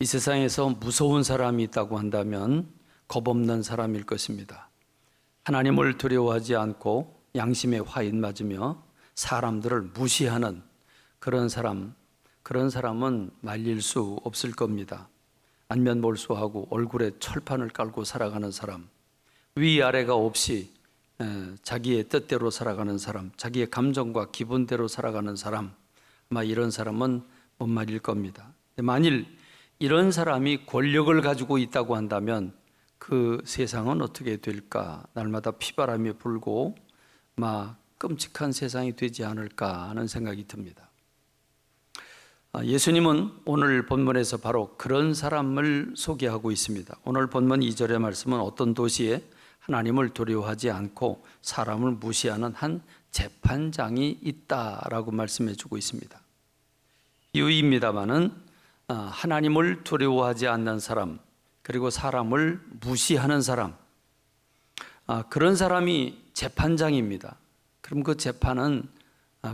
이 세상에서 무서운 사람이 있다고 한다면 겁없는 사람일 것입니다. 하나님을 두려워하지 않고 양심에 화인 맞으며 사람들을 무시하는 그런 사람은 말릴 수 없을 겁니다. 안면몰수하고 얼굴에 철판을 깔고 살아가는 사람, 위아래가 없이 자기의 뜻대로 살아가는 사람, 자기의 감정과 기분대로 살아가는 사람, 아마 이런 사람은 못 말릴 겁니다. 만일 이런 사람이 권력을 가지고 있다고 한다면 그 세상은 어떻게 될까? 날마다 피바람이 불고 막 끔찍한 세상이 되지 않을까 하는 생각이 듭니다. 예수님은 오늘 본문에서 바로 그런 사람을 소개하고 있습니다. 오늘 본문 2절의 말씀은 어떤 도시에 하나님을 두려워하지 않고 사람을 무시하는 한 재판장이 있다라고 말씀해 주고 있습니다. 비유입니다마는 하나님을 두려워하지 않는 사람, 그리고 사람을 무시하는 사람, 그런 사람이 재판장입니다. 그럼 그 재판은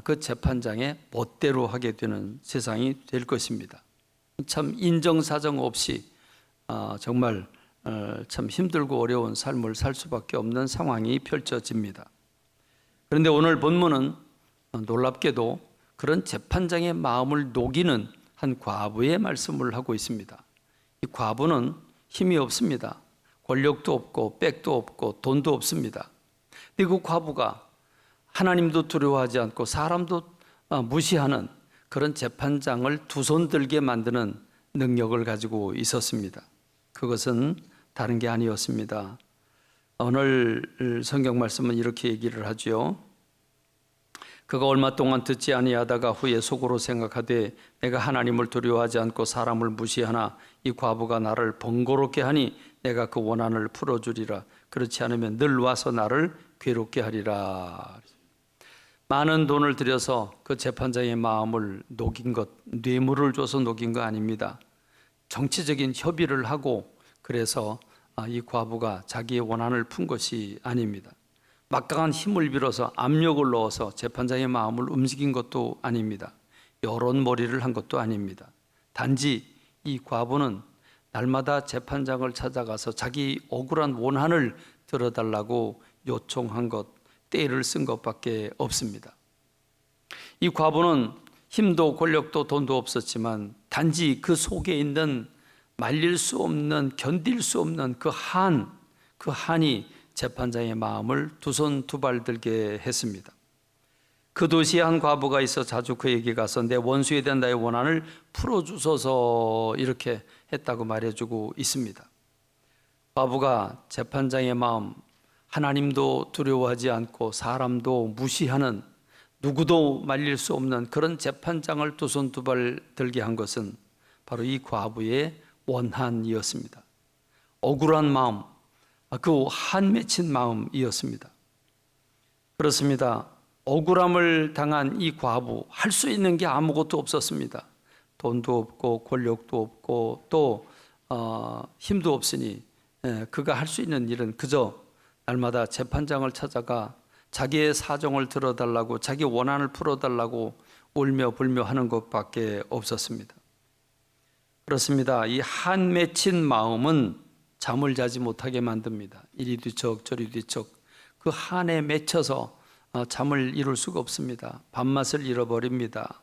그 재판장의 멋대로 하게 되는 세상이 될 것입니다. 참 인정사정 없이 정말 참 힘들고 어려운 삶을 살 수밖에 없는 상황이 펼쳐집니다. 그런데 오늘 본문은 놀랍게도 그런 재판장의 마음을 녹이는 한 과부의 말씀을 하고 있습니다. 이 과부는 힘이 없습니다. 권력도 없고 백도 없고 돈도 없습니다. 근데 그 과부가 하나님도 두려워하지 않고 사람도 무시하는 그런 재판장을 두 손 들게 만드는 능력을 가지고 있었습니다. 그것은 다른 게 아니었습니다. 오늘 성경 말씀은 이렇게 얘기를 하죠. 그가 얼마 동안 듣지 아니하다가 후에 속으로 생각하되 내가 하나님을 두려워하지 않고 사람을 무시하나 이 과부가 나를 번거롭게 하니 내가 그 원한을 풀어주리라. 그렇지 않으면 늘 와서 나를 괴롭게 하리라. 많은 돈을 들여서 그 재판장의 마음을 녹인 것, 뇌물을 줘서 녹인 거 아닙니다. 정치적인 협의를 하고 그래서 이 과부가 자기의 원한을 푼 것이 아닙니다. 막강한 힘을 빌어서 압력을 넣어서 재판장의 마음을 움직인 것도 아닙니다. 여론몰이를 한 것도 아닙니다. 단지 이 과부는 날마다 재판장을 찾아가서 자기 억울한 원한을 들어달라고 요청한 것, 떼를 쓴 것밖에 없습니다. 이 과부는 힘도 권력도 돈도 없었지만 단지 그 속에 있는 말릴 수 없는, 견딜 수 없는 그 한이 재판장의 마음을 두 손 두 발 들게 했습니다. 그 도시에 한 과부가 있어 자주 그에게 가서 내 원수에 대한 나의 원한을 풀어주소서 이렇게 했다고 말해주고 있습니다. 과부가 재판장의 마음, 하나님도 두려워하지 않고 사람도 무시하는, 누구도 말릴 수 없는 그런 재판장을 두 손 두 발 들게 한 것은 바로 이 과부의 원한이었습니다. 억울한 마음, 그 한 맺힌 마음이었습니다. 그렇습니다. 억울함을 당한 이 과부, 할 수 있는 게 아무것도 없었습니다. 돈도 없고 권력도 없고 또 힘도 없으니 그가 할 수 있는 일은 그저 날마다 재판장을 찾아가 자기의 사정을 들어달라고, 자기 원한을 풀어달라고 울며 불며 하는 것밖에 없었습니다. 그렇습니다. 이 한 맺힌 마음은 잠을 자지 못하게 만듭니다. 이리 뒤척 저리 뒤척 그 한에 맺혀서 잠을 이룰 수가 없습니다. 밥맛을 잃어버립니다.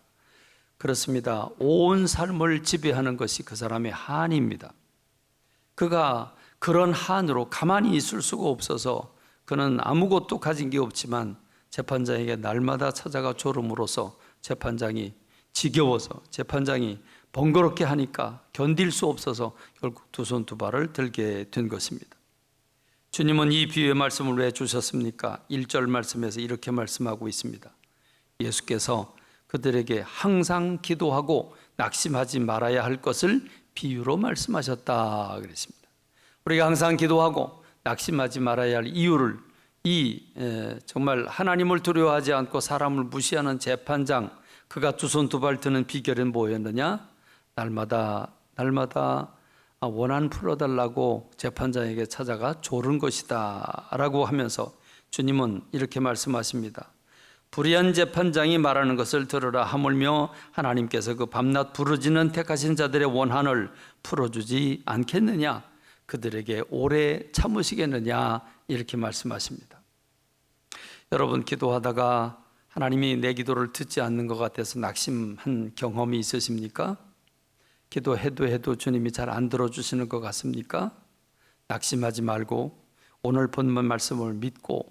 그렇습니다. 온 삶을 지배하는 것이 그 사람의 한입니다. 그가 그런 한으로 가만히 있을 수가 없어서 그는 아무것도 가진 게 없지만 재판장에게 날마다 찾아가 졸음으로써 재판장이 지겨워서, 재판장이 번거롭게 하니까 견딜 수 없어서 결국 두 손 두 발을 들게 된 것입니다. 주님은 이 비유의 말씀을 왜 주셨습니까? 1절 말씀에서 이렇게 말씀하고 있습니다. 예수께서 그들에게 항상 기도하고 낙심하지 말아야 할 것을 비유로 말씀하셨다 그랬습니다. 우리가 항상 기도하고 낙심하지 말아야 할 이유를 정말 하나님을 두려워하지 않고 사람을 무시하는 재판장, 그가 두 손 두 발 드는 비결은 뭐였느냐? 날마다 원한 풀어달라고 재판장에게 찾아가 조른 것이다 라고 하면서 주님은 이렇게 말씀하십니다. 불의한 재판장이 말하는 것을 들으라 하물며 하나님께서 그 밤낮 부르짖는 택하신 자들의 원한을 풀어주지 않겠느냐, 그들에게 오래 참으시겠느냐, 이렇게 말씀하십니다. 여러분, 기도하다가 하나님이 내 기도를 듣지 않는 것 같아서 낙심한 경험이 있으십니까? 기도해도 주님이 잘 안 들어주시는 것 같습니까? 낙심하지 말고 오늘 본문 말씀을 믿고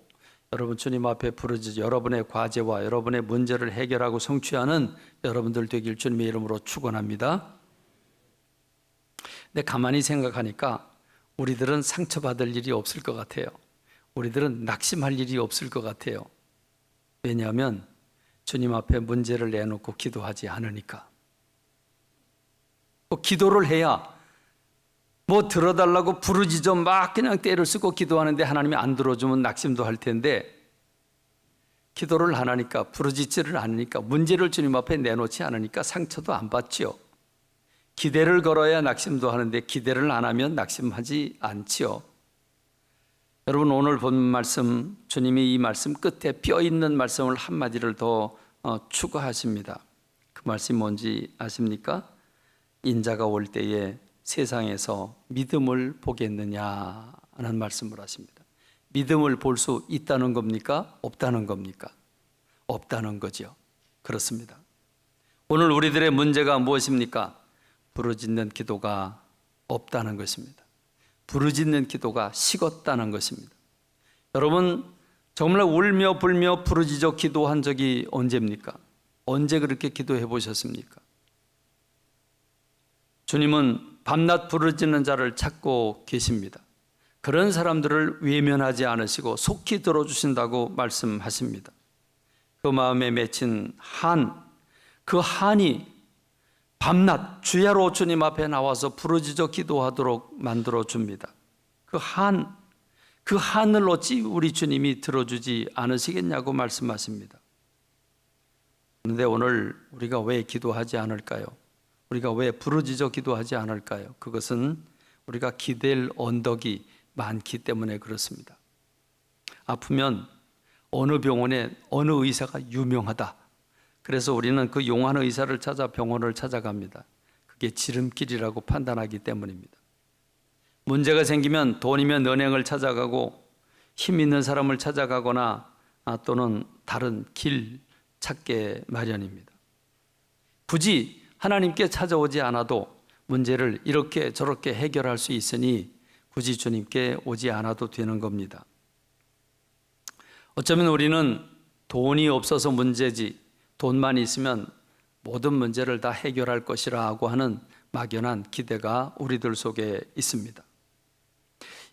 여러분 주님 앞에 부르짖어 여러분의 과제와 여러분의 문제를 해결하고 성취하는 여러분들 되길 주님의 이름으로 축원합니다. 근데 가만히 생각하니까 우리들은 상처받을 일이 없을 것 같아요. 우리들은 낙심할 일이 없을 것 같아요. 왜냐하면 주님 앞에 문제를 내놓고 기도하지 않으니까. 기도를 해야 뭐 들어달라고 부르짖어 막 그냥 때를 쓰고 기도하는데 하나님이 안 들어주면 낙심도 할 텐데, 기도를 안 하니까, 부르짖지를 않으니까, 문제를 주님 앞에 내놓지 않으니까 상처도 안 받지요. 기대를 걸어야 낙심도 하는데 기대를 안 하면 낙심하지 않지요. 여러분, 오늘 본 말씀, 주님이 이 말씀 끝에 뼈 있는 말씀을 한마디를 더 추가하십니다. 그 말씀이 뭔지 아십니까? 인자가 올 때에 세상에서 믿음을 보겠느냐 하는 말씀을 하십니다. 믿음을 볼 수 있다는 겁니까? 없다는 겁니까? 없다는 거죠. 그렇습니다. 오늘 우리들의 문제가 무엇입니까? 부르짖는 기도가 없다는 것입니다. 부르짖는 기도가 식었다는 것입니다. 여러분, 정말 울며 불며 부르짖어 기도한 적이 언제입니까? 언제 그렇게 기도해 보셨습니까? 주님은 밤낮 부르짖는 자를 찾고 계십니다. 그런 사람들을 외면하지 않으시고 속히 들어주신다고 말씀하십니다. 그 마음에 맺힌 그 한이 밤낮 주야로 주님 앞에 나와서 부르짖어 기도하도록 만들어줍니다. 그 한을 어찌 우리 주님이 들어주지 않으시겠냐고 말씀하십니다. 그런데 오늘 우리가 왜 기도하지 않을까요? 우리가 왜 부르짖어 기도하지 않을까요? 그것은 우리가 기댈 언덕이 많기 때문에 그렇습니다. 아프면 어느 병원에 어느 의사가 유명하다. 그래서 우리는 그 용한 의사를 찾아 병원을 찾아갑니다. 그게 지름길이라고 판단하기 때문입니다. 문제가 생기면 돈이면 은행을 찾아가고 힘 있는 사람을 찾아가거나 또는 다른 길 찾게 마련입니다. 굳이 하나님께 찾아오지 않아도 문제를 이렇게 저렇게 해결할 수 있으니 굳이 주님께 오지 않아도 되는 겁니다. 어쩌면 우리는 돈이 없어서 문제지 돈만 있으면 모든 문제를 다 해결할 것이라고 하는 막연한 기대가 우리들 속에 있습니다.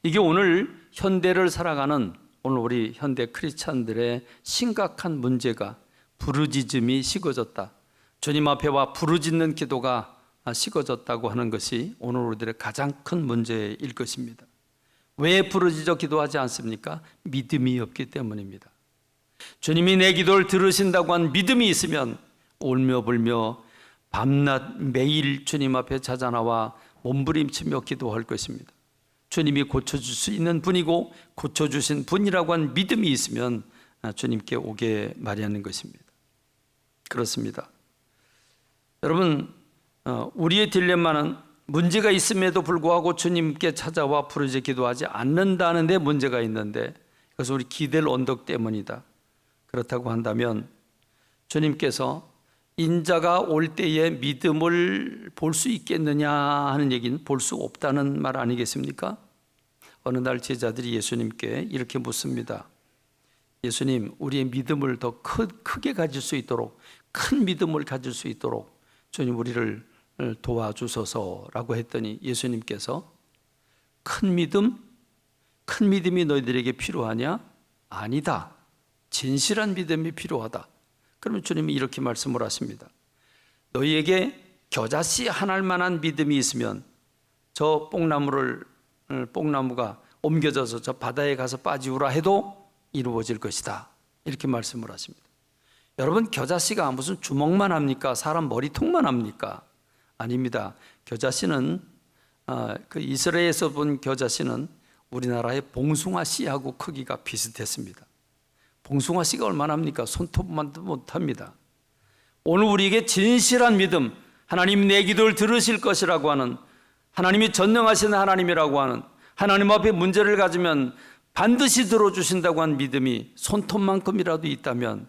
이게 오늘 현대를 살아가는 오늘 우리 현대 크리스찬들의 심각한 문제가 부르짖음이 식어졌다. 주님 앞에 와 부르짖는 기도가 식어졌다고 하는 것이 오늘 우리들의 가장 큰 문제일 것입니다. 왜 부르짖어 기도하지 않습니까? 믿음이 없기 때문입니다. 주님이 내 기도를 들으신다고 한 믿음이 있으면 울며 불며 밤낮 매일 주님 앞에 찾아나와 몸부림치며 기도할 것입니다. 주님이 고쳐줄 수 있는 분이고 고쳐주신 분이라고 한 믿음이 있으면 주님께 오게 마련인 것입니다. 그렇습니다. 여러분, 우리의 딜레마는 문제가 있음에도 불구하고 주님께 찾아와 부르짖어 기도하지 않는다는 데 문제가 있는데, 그것은 우리 기댈 언덕 때문이다. 그렇다고 한다면 주님께서 인자가 올 때에 믿음을 볼 수 있겠느냐 하는 얘기는 볼 수 없다는 말 아니겠습니까? 어느 날 제자들이 예수님께 이렇게 묻습니다. 예수님, 우리의 믿음을 더 크게 가질 수 있도록, 큰 믿음을 가질 수 있도록 주님 우리를 도와주소서라고 했더니 예수님께서 큰 믿음이 너희들에게 필요하냐? 아니다. 진실한 믿음이 필요하다. 그러면 주님이 이렇게 말씀을 하십니다. 너희에게 겨자씨 하나일 만한 믿음이 있으면 저 뽕나무가 옮겨져서 저 바다에 가서 빠지우라 해도 이루어질 것이다. 이렇게 말씀을 하십니다. 여러분, 겨자씨가 무슨 주먹만 합니까? 사람 머리통만 합니까? 아닙니다. 겨자씨는 그 이스라엘에서 본 겨자씨는 우리나라의 봉숭아 씨하고 크기가 비슷했습니다. 봉숭아 씨가 얼마나 합니까? 손톱만도 못합니다. 오늘 우리에게 진실한 믿음, 하나님 내 기도를 들으실 것이라고 하는, 하나님이 전능하신 하나님이라고 하는, 하나님 앞에 문제를 가지면 반드시 들어주신다고 한 믿음이 손톱만큼이라도 있다면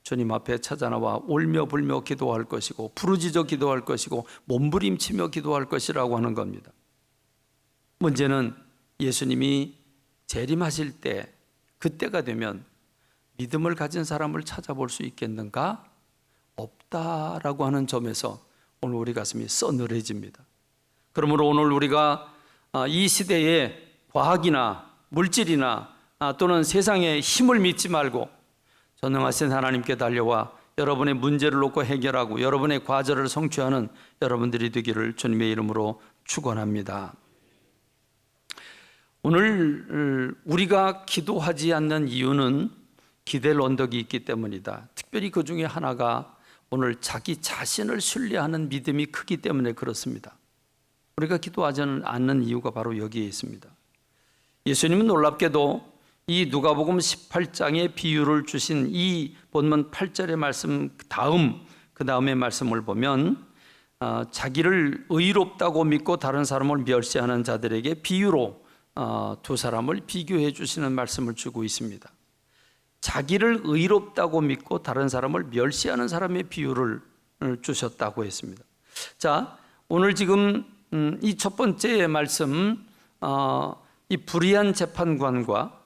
주님 앞에 찾아나와 울며 불며 기도할 것이고, 부르짖어 기도할 것이고, 몸부림치며 기도할 것이라고 하는 겁니다. 문제는 예수님이 재림하실 때, 그때가 되면 믿음을 가진 사람을 찾아볼 수 있겠는가? 없다라고 하는 점에서 오늘 우리 가슴이 서늘해집니다. 그러므로 오늘 우리가 이 시대에 과학이나 물질이나 또는 세상의 힘을 믿지 말고 전능하신 하나님께 달려와 여러분의 문제를 놓고 해결하고 여러분의 과제를 성취하는 여러분들이 되기를 주님의 이름으로 축원합니다. 오늘 우리가 기도하지 않는 이유는 기댈 언덕이 있기 때문이다. 특별히 그 중에 하나가 오늘 자기 자신을 신뢰하는 믿음이 크기 때문에 그렇습니다. 우리가 기도하지 않는 이유가 바로 여기에 있습니다. 예수님은 놀랍게도 이 누가복음 18장의 비유를 주신 이 본문 8절의 말씀 그 다음의 말씀을 보면 자기를 의롭다고 믿고 다른 사람을 멸시하는 자들에게 비유로 두 사람을 비교해 주시는 말씀을 주고 있습니다. 자기를 의롭다고 믿고 다른 사람을 멸시하는 사람의 비유를 주셨다고 했습니다. 자, 오늘 지금 이 첫 번째 말씀, 이 불의한 재판관과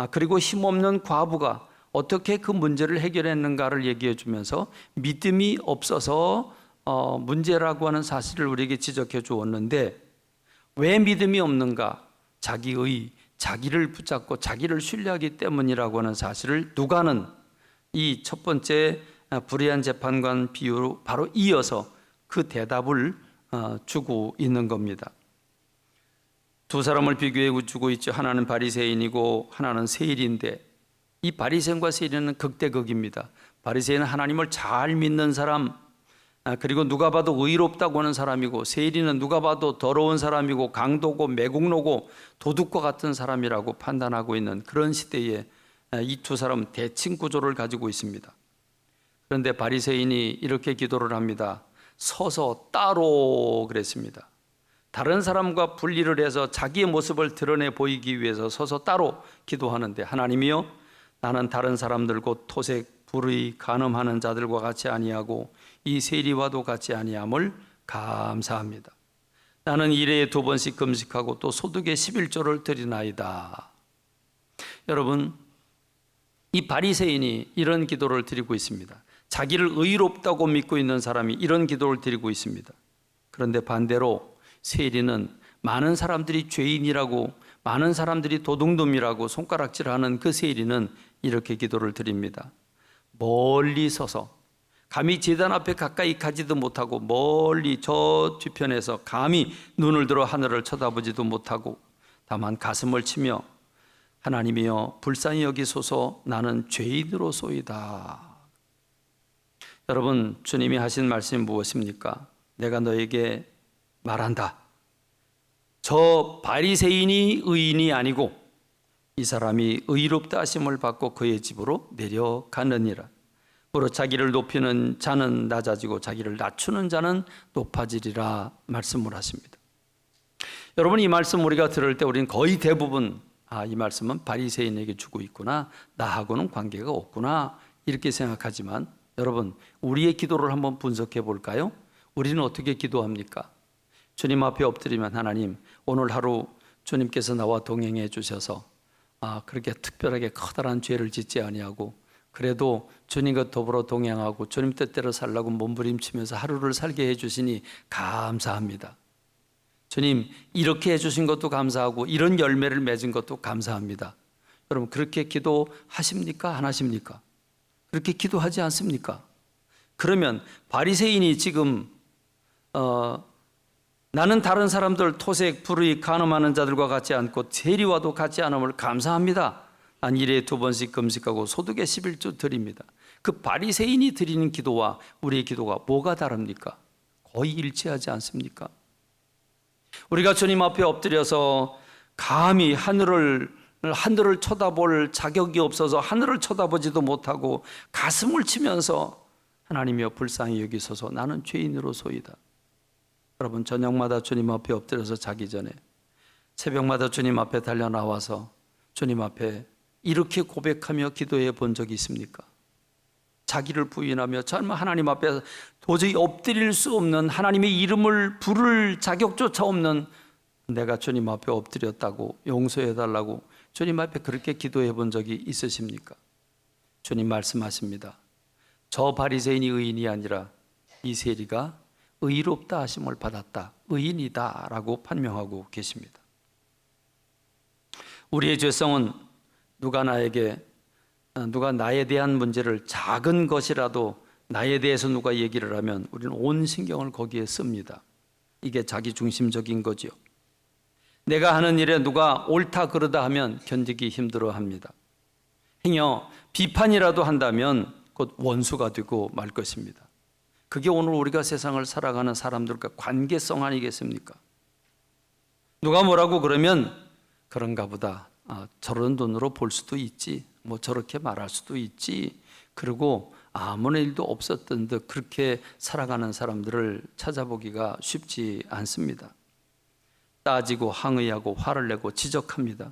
그리고 힘없는 과부가 어떻게 그 문제를 해결했는가를 얘기해 주면서 믿음이 없어서 문제라고 하는 사실을 우리에게 지적해 주었는데, 왜 믿음이 없는가? 자기를 붙잡고 자기를 신뢰하기 때문이라고 하는 사실을 누가는 이 첫 번째 불의한 재판관 비유로 바로 이어서 그 대답을 주고 있는 겁니다. 두 사람을 비교해 주고 있죠. 하나는 바리새인이고 하나는 세일인데, 이 바리새인과 세일은 극대극입니다. 바리새인은 하나님을 잘 믿는 사람, 그리고 누가 봐도 의롭다고 하는 사람이고, 세일이는 누가 봐도 더러운 사람이고 강도고 매국노고 도둑과 같은 사람이라고 판단하고 있는 그런 시대에 이 두 사람은 대칭 구조를 가지고 있습니다. 그런데 바리새인이 이렇게 기도를 합니다. 서서 따로 그랬습니다. 다른 사람과 분리를 해서 자기의 모습을 드러내 보이기 위해서 서서 따로 기도하는데, 하나님이여, 나는 다른 사람들 곧 토색, 불의, 간음하는 자들과 같이 아니하고 이 세리와도 같이 아니함을 감사합니다. 나는 일에 2번씩 금식하고 또 소득의 11조를 드리나이다. 여러분, 이 바리새인이 이런 기도를 드리고 있습니다. 자기를 의롭다고 믿고 있는 사람이 이런 기도를 드리고 있습니다. 그런데 반대로 세리는 많은 사람들이 죄인이라고, 많은 사람들이 도둑놈이라고 손가락질하는 그 세리는 이렇게 기도를 드립니다. 멀리 서서, 감히 제단 앞에 가까이 가지도 못하고 멀리 저 뒤편에서 감히 눈을 들어 하늘을 쳐다보지도 못하고 다만 가슴을 치며 하나님이여 불쌍히 여기소서, 나는 죄인으로소이다. 여러분, 주님이 하신 말씀이 무엇입니까? 내가 너에게 말한다. 저 바리새인이 의인이 아니고 이 사람이 의롭다 하심을 받고 그의 집으로 내려가느니라. 무릇 자기를 높이는 자는 낮아지고 자기를 낮추는 자는 높아지리라 말씀을 하십니다. 여러분, 이 말씀 우리가 들을 때 우리는 거의 대부분 이 말씀은 바리새인에게 주고 있구나, 나하고는 관계가 없구나 이렇게 생각하지만, 여러분, 우리의 기도를 한번 분석해 볼까요? 우리는 어떻게 기도합니까? 주님 앞에 엎드리면, 하나님, 오늘 하루 주님께서 나와 동행해 주셔서 그렇게 특별하게 커다란 죄를 짓지 아니하고 그래도 주님과 더불어 동행하고 주님 뜻대로 살라고 몸부림치면서 하루를 살게 해주시니 감사합니다. 주님, 이렇게 해주신 것도 감사하고 이런 열매를 맺은 것도 감사합니다. 여러분, 그렇게 기도하십니까? 안 하십니까? 그렇게 기도하지 않습니까? 그러면 바리새인이 지금 나는 다른 사람들 토색, 불의, 간음하는 자들과 같지 않고 세리와도 같지 않음을 감사합니다. 난 일에 2번씩 금식하고 소득의 11조 드립니다. 그 바리새인이 드리는 기도와 우리의 기도가 뭐가 다릅니까? 거의 일치하지 않습니까? 우리가 주님 앞에 엎드려서 감히 하늘을 하늘을 쳐다볼 자격이 없어서 하늘을 쳐다보지도 못하고 가슴을 치면서 하나님이여 불쌍히 여기소서 나는 죄인으로소이다. 여러분 저녁마다 주님 앞에 엎드려서 자기 전에 새벽마다 주님 앞에 달려 나와서 주님 앞에 이렇게 고백하며 기도해 본 적이 있습니까? 자기를 부인하며 정말 하나님 앞에 도저히 엎드릴 수 없는 하나님의 이름을 부를 자격조차 없는 내가 주님 앞에 엎드렸다고 용서해 달라고 주님 앞에 그렇게 기도해 본 적이 있으십니까? 주님 말씀하십니다. 저 바리새인이 의인이 아니라 이 세리가 의롭다 하심을 받았다. 의인이다 라고 판명하고 계십니다. 우리의 죄성은 누가 나에 대한 문제를 작은 것이라도 나에 대해서 누가 얘기를 하면 우리는 온 신경을 거기에 씁니다. 이게 자기중심적인 거죠. 내가 하는 일에 누가 옳다 그르다 하면 견디기 힘들어합니다. 행여 비판이라도 한다면 곧 원수가 되고 말 것입니다. 그게 오늘 우리가 세상을 살아가는 사람들과 관계성 아니겠습니까? 누가 뭐라고 그러면 그런가 보다. 저런 눈으로 볼 수도 있지. 뭐 저렇게 말할 수도 있지. 그리고 아무런 일도 없었던 듯 그렇게 살아가는 사람들을 찾아보기가 쉽지 않습니다. 따지고 항의하고 화를 내고 지적합니다.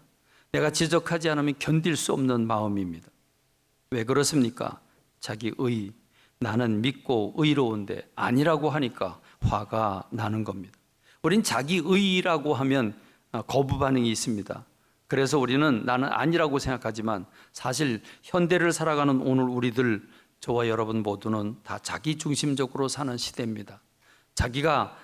내가 지적하지 않으면 견딜 수 없는 마음입니다. 왜 그렇습니까? 자기 의, 나는 믿고 의로운데 아니라고 하니까 화가 나는 겁니다. 우린 자기 의라고 하면 거부 반응이 있습니다. 그래서 우리는 나는 아니라고 생각하지만 사실 현대를 살아가는 오늘 우리들, 저와 여러분 모두는 다 자기 중심적으로 사는 시대입니다. 자기가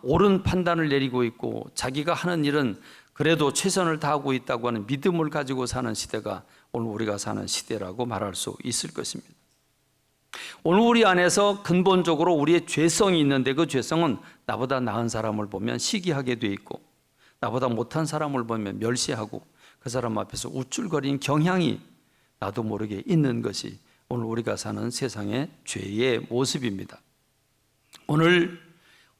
옳은 판단을 내리고 있고 자기가 하는 일은 그래도 최선을 다하고 있다고 하는 믿음을 가지고 사는 시대가 오늘 우리가 사는 시대라고 말할 수 있을 것입니다. 오늘 우리 안에서 근본적으로 우리의 죄성이 있는데 그 죄성은 나보다 나은 사람을 보면 시기하게 돼 있고 나보다 못한 사람을 보면 멸시하고 그 사람 앞에서 우쭐거리는 경향이 나도 모르게 있는 것이 오늘 우리가 사는 세상의 죄의 모습입니다. 오늘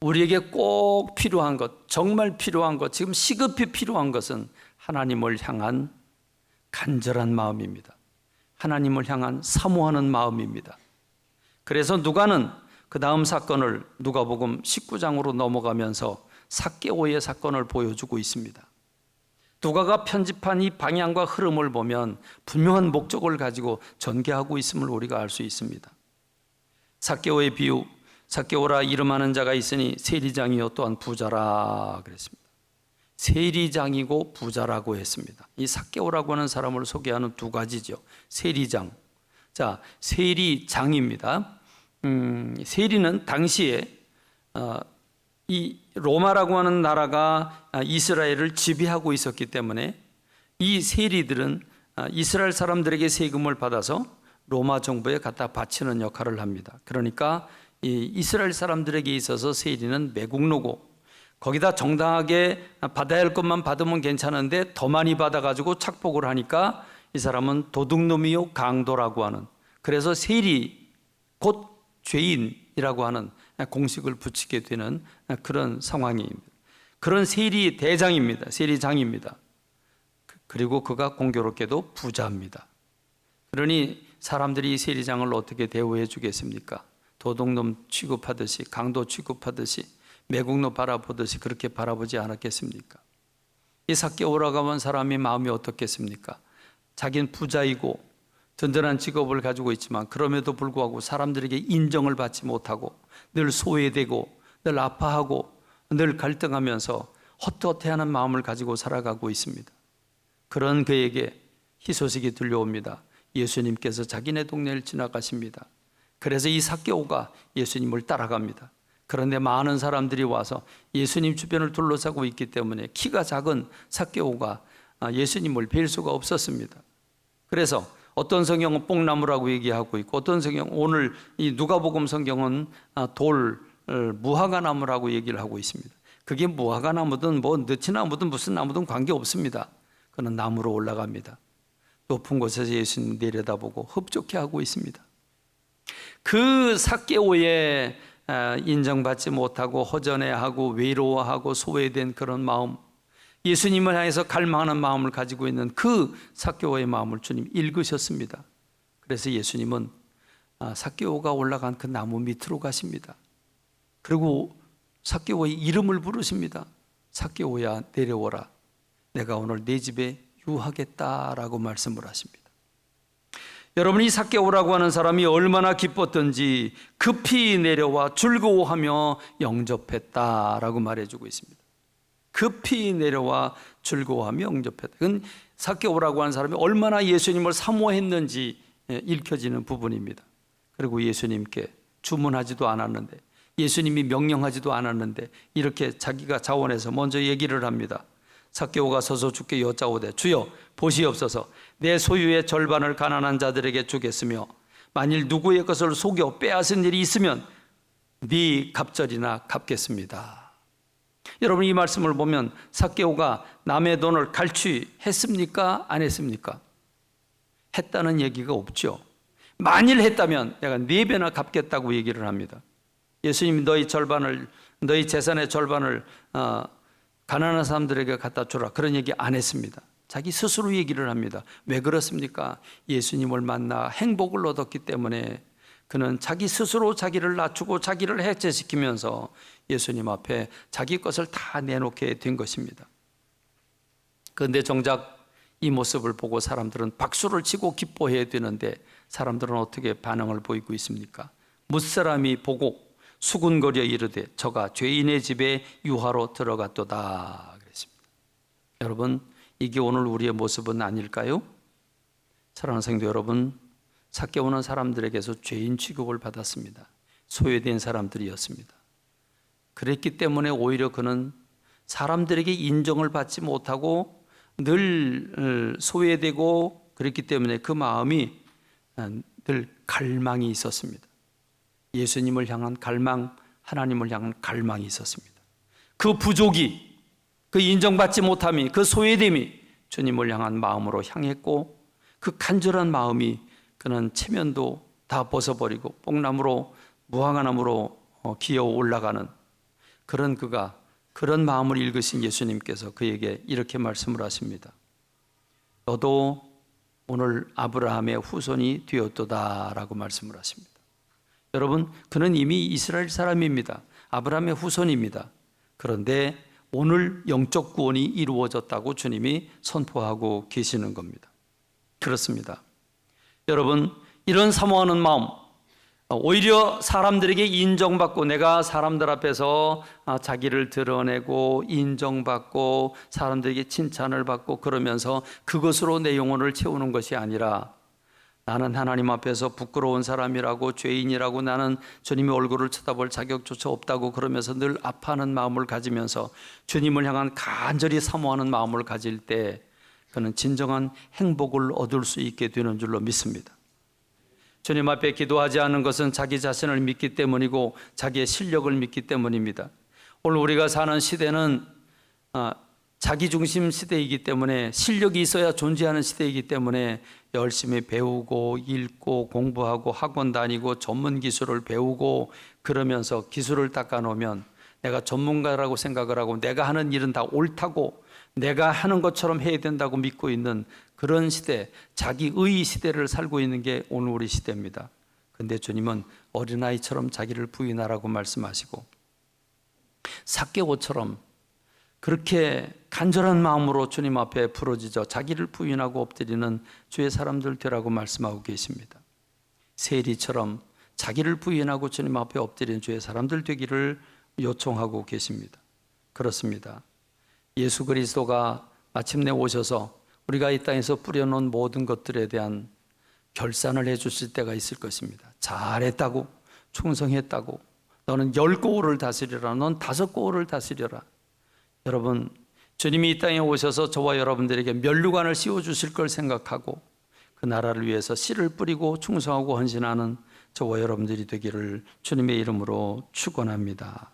우리에게 꼭 필요한 것, 정말 필요한 것, 지금 시급히 필요한 것은 하나님을 향한 간절한 마음입니다. 하나님을 향한 사모하는 마음입니다. 그래서 누가는 그 다음 사건을 누가복음 19장으로 넘어가면서 삭개오의 사건을 보여주고 있습니다. 누가가 편집한 이 방향과 흐름을 보면 분명한 목적을 가지고 전개하고 있음을 우리가 알 수 있습니다. 삭개오의 비유, 삭개오라 이름하는 자가 있으니 세리장이요 또한 부자라 그랬습니다. 세리장이고 부자라고 했습니다. 이 삭개오라고 하는 사람을 소개하는 두 가지죠. 세리장. 자, 세리장입니다. 세리는 당시에 이 로마라고 하는 나라가 이스라엘을 지배하고 있었기 때문에 이 세리들은 이스라엘 사람들에게 세금을 받아서 로마 정부에 갖다 바치는 역할을 합니다. 그러니까 이 이스라엘 사람들에게 있어서 세리는 매국노고 거기다 정당하게 받아야 할 것만 받으면 괜찮은데 더 많이 받아가지고 착복을 하니까 이 사람은 도둑놈이요 강도라고 하는, 그래서 세리 곧 죄인이라고 하는 공식을 붙이게 되는 그런 상황입니다. 그런 세리 대장입니다. 세리장입니다. 그리고 그가 공교롭게도 부자입니다. 그러니 사람들이 이 세리장을 어떻게 대우해 주겠습니까? 도둑놈 취급하듯이, 강도 취급하듯이, 매국노 바라보듯이 그렇게 바라보지 않았겠습니까? 이 삭개오라고 하는 사람의 마음이 어떻겠습니까? 자기는 부자이고 든든한 직업을 가지고 있지만 그럼에도 불구하고 사람들에게 인정을 받지 못하고 늘 소외되고 늘 아파하고 늘 갈등하면서 헛헛해하는 마음을 가지고 살아가고 있습니다. 그런 그에게 희소식이 들려옵니다. 예수님께서 자기네 동네를 지나가십니다. 그래서 이 삭개오가 예수님을 따라갑니다. 그런데 많은 사람들이 와서 예수님 주변을 둘러싸고 있기 때문에 키가 작은 삭개오가 예수님을 뵐 수가 없었습니다. 그래서 어떤 성경은 뽕나무라고 얘기하고 있고 어떤 성경은, 오늘 이 누가복음 성경은 돌 무화과나무라고 얘기를 하고 있습니다. 그게 무화과나무든 뭐 느티나무든 무슨 나무든 관계없습니다. 그는 나무로 올라갑니다. 높은 곳에서 예수님 내려다보고 흡족해 하고 있습니다. 그 삭개오의 인정받지 못하고 허전해하고 외로워하고 소외된 그런 마음, 예수님을 향해서 갈망하는 마음을 가지고 있는 그 삭개오의 마음을 주님 읽으셨습니다. 그래서 예수님은 삭개오가 올라간 그 나무 밑으로 가십니다. 그리고 삭개오의 이름을 부르십니다. 삭개오야, 내려오라. 내가 오늘 내 집에 유하겠다라고 말씀을 하십니다. 여러분, 이 삭개오라고 하는 사람이 얼마나 기뻤던지 급히 내려와 즐거워하며 영접했다라고 말해주고 있습니다. 급히 내려와 즐거워하며 영접했다. 그건 삭개오라고 하는 사람이 얼마나 예수님을 사모했는지 읽혀지는 부분입니다. 그리고 예수님께 주문하지도 않았는데, 예수님이 명령하지도 않았는데 이렇게 자기가 자원해서 먼저 얘기를 합니다. 삭개오가 서서 주께 여짜오되, 주여 보시옵소서, 내 소유의 절반을 가난한 자들에게 주겠으며 만일 누구의 것을 속여 빼앗은 일이 있으면 네 갑절이나 갚겠습니다. 여러분, 이 말씀을 보면 삭개오가 남의 돈을 갈취했습니까? 안 했습니까? 했다는 얘기가 없죠. 만일 했다면 내가 4배나 갚겠다고 얘기를 합니다. 예수님이 너희 재산의 절반을 가난한 사람들에게 갖다 주라, 그런 얘기 안 했습니다. 자기 스스로 얘기를 합니다. 왜 그렇습니까? 예수님을 만나 행복을 얻었기 때문에 그는 자기 스스로 자기를 낮추고 자기를 해체시키면서 예수님 앞에 자기 것을 다 내놓게 된 것입니다. 그런데 정작 이 모습을 보고 사람들은 박수를 치고 기뻐해야 되는데 사람들은 어떻게 반응을 보이고 있습니까? 뭇사람이 보고 수군거려 이르되 저가 죄인의 집에 유하로 들어갔도다 그랬습니다. 여러분, 이게 오늘 우리의 모습은 아닐까요? 사랑하는 성도 여러분, 삭개오는 사람들에게서 죄인 취급을 받았습니다. 소외된 사람들이었습니다. 그랬기 때문에 오히려 그는 사람들에게 인정을 받지 못하고 늘 소외되고, 그랬기 때문에 그 마음이 늘 갈망이 있었습니다. 예수님을 향한 갈망, 하나님을 향한 갈망이 있었습니다. 그 부족이, 그 인정받지 못함이, 그 소외됨이 주님을 향한 마음으로 향했고, 그 간절한 마음이 그는 체면도 다 벗어버리고 뽕나무로, 무화과나무로 기어 올라가는 그런 마음을 읽으신 예수님께서 그에게 이렇게 말씀을 하십니다. 너도 오늘 아브라함의 후손이 되었도다라고 말씀을 하십니다. 여러분, 그는 이미 이스라엘 사람입니다. 아브라함의 후손입니다. 그런데 오늘 영적 구원이 이루어졌다고 주님이 선포하고 계시는 겁니다. 그렇습니다. 여러분, 이런 사모하는 마음, 오히려 사람들에게 인정받고 내가 사람들 앞에서 자기를 드러내고 인정받고 사람들에게 칭찬을 받고 그러면서 그것으로 내 영혼을 채우는 것이 아니라, 나는 하나님 앞에서 부끄러운 사람이라고, 죄인이라고, 나는 주님의 얼굴을 쳐다볼 자격조차 없다고 그러면서 늘 아파하는 마음을 가지면서 주님을 향한 간절히 사모하는 마음을 가질 때 그는 진정한 행복을 얻을 수 있게 되는 줄로 믿습니다. 주님 앞에 기도하지 않는 것은 자기 자신을 믿기 때문이고 자기의 실력을 믿기 때문입니다. 오늘 우리가 사는 시대는 자기중심 시대이기 때문에, 실력이 있어야 존재하는 시대이기 때문에 열심히 배우고 읽고 공부하고 학원 다니고 전문 기술을 배우고 그러면서 기술을 닦아놓으면 내가 전문가라고 생각을 하고 내가 하는 일은 다 옳다고 내가 하는 것처럼 해야 된다고 믿고 있는 그런 시대, 자기의 시대를 살고 있는 게 오늘 우리 시대입니다. 그런데 주님은 어린아이처럼 자기를 부인하라고 말씀하시고 삭개오처럼 그렇게 간절한 마음으로 주님 앞에 부르짖어 자기를 부인하고 엎드리는 주의 사람들 되라고 말씀하고 계십니다. 세리처럼 자기를 부인하고 주님 앞에 엎드리는 주의 사람들 되기를 요청하고 계십니다. 그렇습니다. 예수 그리스도가 마침내 오셔서 우리가 이 땅에서 뿌려놓은 모든 것들에 대한 결산을 해주실 때가 있을 것입니다. 잘했다고, 충성했다고, 너는 10고을을 다스리라, 넌 5고을을 다스려라. 여러분, 주님이 이 땅에 오셔서 저와 여러분들에게 면류관을 씌워주실 걸 생각하고 그 나라를 위해서 씨를 뿌리고 충성하고 헌신하는 저와 여러분들이 되기를 주님의 이름으로 축원합니다.